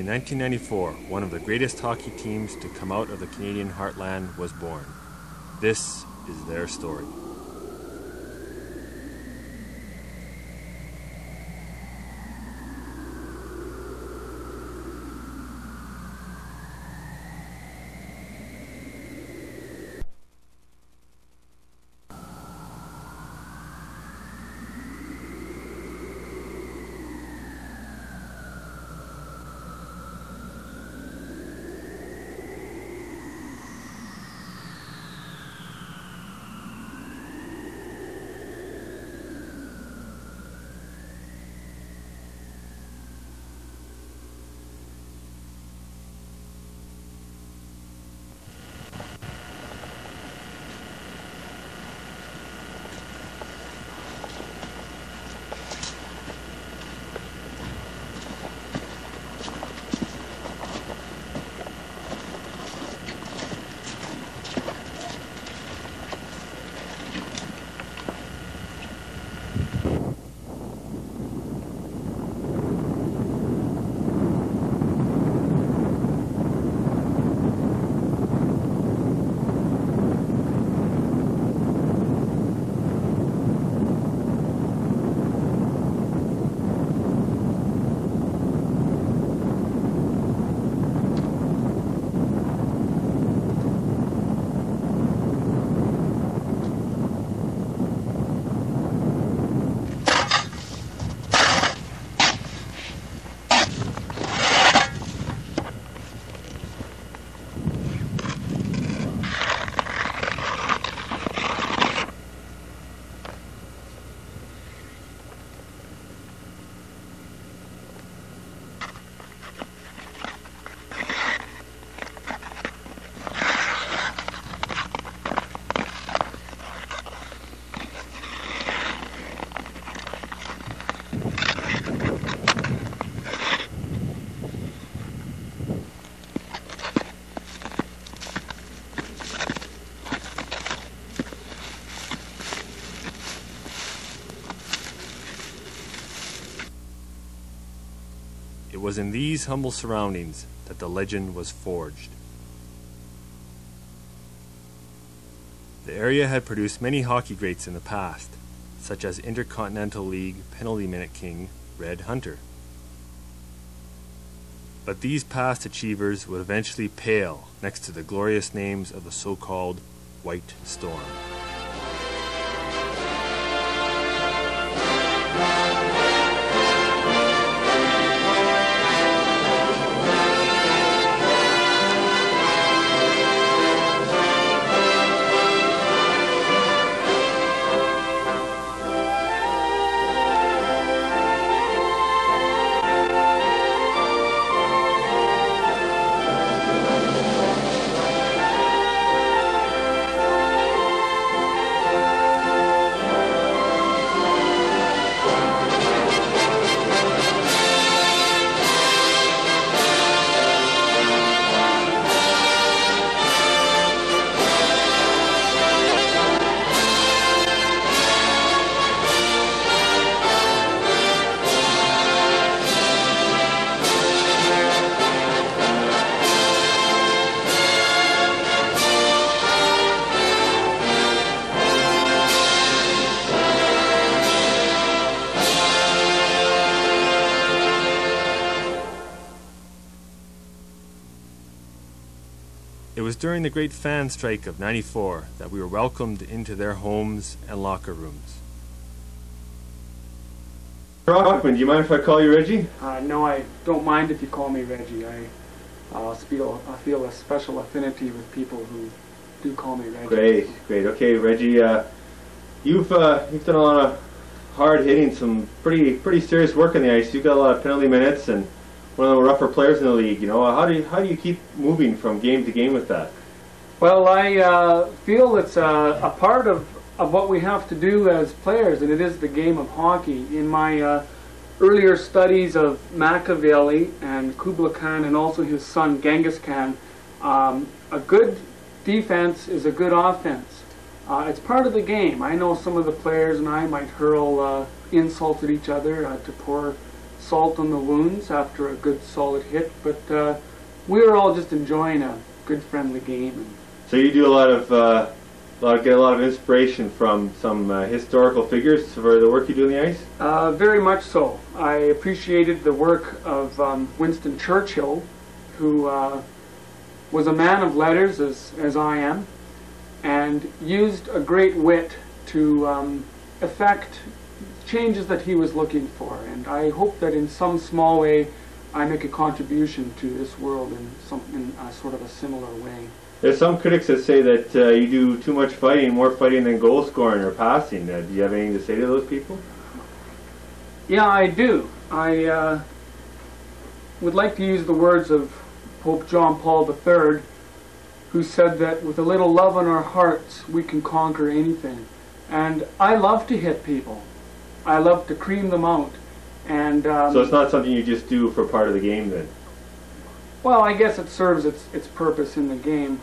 In 1994, one of the greatest hockey teams to come out of the Canadian heartland was born. This is their story. It was in these humble surroundings that the legend was forged. The area had produced many hockey greats in the past, such as Intercontinental League penalty minute king Red Hunter. But these past achievers would eventually pale next to the glorious names of the so-called White Storm. It was during the great fan strike of '94 that we were welcomed into their homes and locker rooms. Rockman, do you mind if I call you Reggie? No, I don't mind if you call me Reggie. I feel a special affinity with people who do call me Reggie. Great. Okay, Reggie, you've done a lot of hard hitting, some pretty serious work on the ice. You've got a lot of penalty minutes and one of the rougher players in the league. You know, how do you keep moving from game to game with that? Well, I feel it's a part of what we have to do as players, and it is the game of hockey. In my earlier studies of Machiavelli and Kubla Khan and also his son Genghis Khan, a good defense is a good offense. It's part of the game. I know some of the players and I might hurl insults at each other to pour salt on the wounds after a good solid hit, but we were all just enjoying a good friendly game. So you do get a lot of inspiration from some historical figures for the work you do on the ice? Very much so. I appreciated the work of Winston Churchill, who was a man of letters as I am, and used a great wit to effect changes that he was looking for. And I hope that in some small way I make a contribution to this world in sort of a similar way. There's some critics that say that you do too much fighting, more fighting than goal scoring or passing. Do you have anything to say to those people? Yeah, I do. I would like to use the words of Pope John Paul III, who said that with a little love in our hearts we can conquer anything. And I love to hit people. I love to cream them out. And so it's not something you just do for part of the game then? Well, I guess it serves its purpose in the game.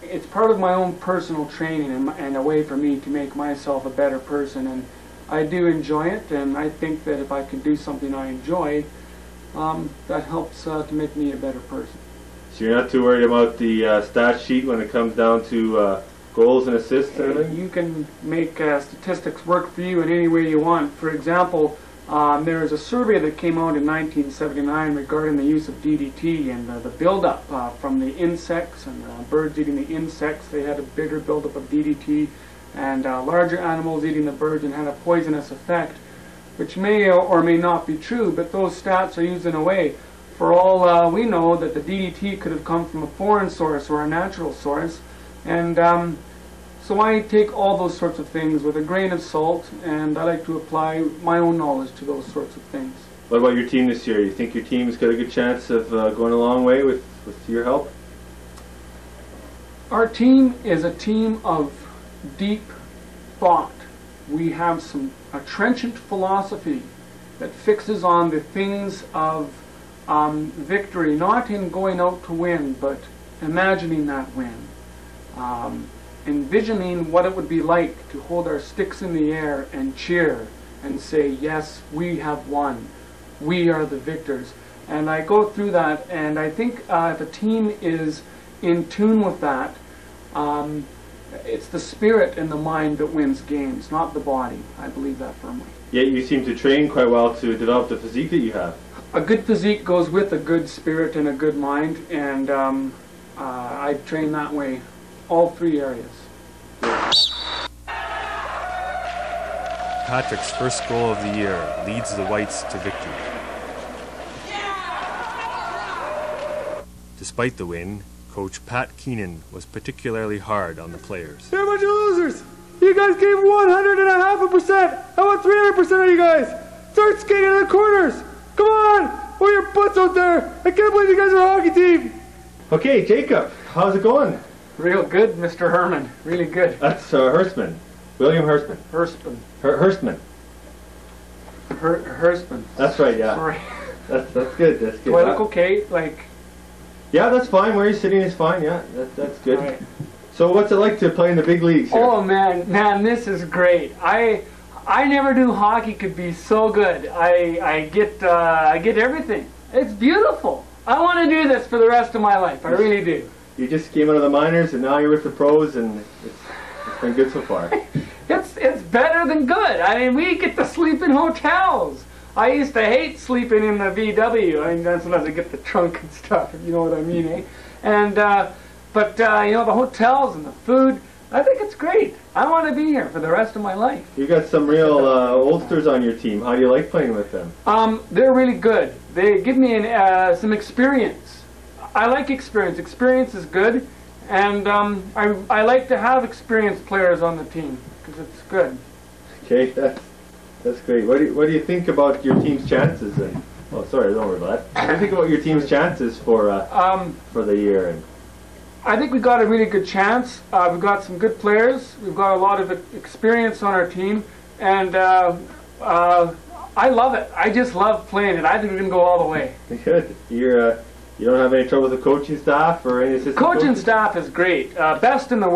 It's part of my own personal training and a way for me to make myself a better person, and I do enjoy it, and I think that if I can do something I enjoy, that helps to make me a better person. So you're not too worried about the stat sheet when it comes down to goals and assists and everything? You can make statistics work for you in any way you want. For example, there is a survey that came out in 1979 regarding the use of DDT and the buildup from the insects and birds eating the insects. They had a bigger buildup of DDT, and larger animals eating the birds and had a poisonous effect, which may or may not be true, but those stats are used in a way. For all we know that the DDT could have come from a foreign source or a natural source, and so I take all those sorts of things with a grain of salt, and I like to apply my own knowledge to those sorts of things. What about your team this year? You think your team's got a good chance of going a long way with your help? Our team is a team of deep thought. We have a trenchant philosophy that fixes on the things of victory, not in going out to win, but imagining that win. Envisioning what it would be like to hold our sticks in the air and cheer and say, yes, we have won. We are the victors. And I go through that, and I think if a team is in tune with that, it's the spirit and the mind that wins games, not the body. I believe that firmly. Yet you seem to train quite well to develop the physique that you have. A good physique goes with a good spirit and a good mind, and I train that way. All three areas. Patrick's first goal of the year leads the Whites to victory. Despite the win, Coach Pat Keenan was particularly hard on the players. You're a bunch of losers! You guys gave 100.5%! I want 300% of you guys! Start skating in the corners! Come on! Put your butts out there! I can't believe you guys are a hockey team! Okay, Jacob, how's it going? Real good, Mr. Herman. Really good. That's Hurstman. William Hurstman. Hurstman. Hurstman. Hurstman. That's right, yeah. Sorry. That's good, that's good. Do I look okay? Like... Yeah, that's fine. Where you're sitting is fine, yeah. That's good. Right. So what's it like to play in the big leagues here? Oh, man, this is great. I never knew hockey could be so good. I get everything. It's beautiful. I want to do this for the rest of my life. I really do. You just came out of the minors and now you're with the pros, and it's been good so far. It's better than good. I mean, we get to sleep in hotels. I used to hate sleeping in the VW. I mean, that's when I get the trunk and stuff, if you know what I mean, eh? And but you know, the hotels and the food, I think it's great. I want to be here for the rest of my life. You got some real oldsters on your team. How do you like playing with them? They're really good. They give me some experience. I like experience. Experience is good, and I like to have experienced players on the team because it's good. Okay, that's great. What do you think about your team's chances? Oh, sorry, don't worry about that. What do you think about your team's chances for the year? I think we got a really good chance. We've got some good players. We've got a lot of experience on our team, and I love it. I just love playing it. I think we can go all the way. Good. You don't have any trouble with the coaching staff or any assistant coaching coaches? staff is great. Best in the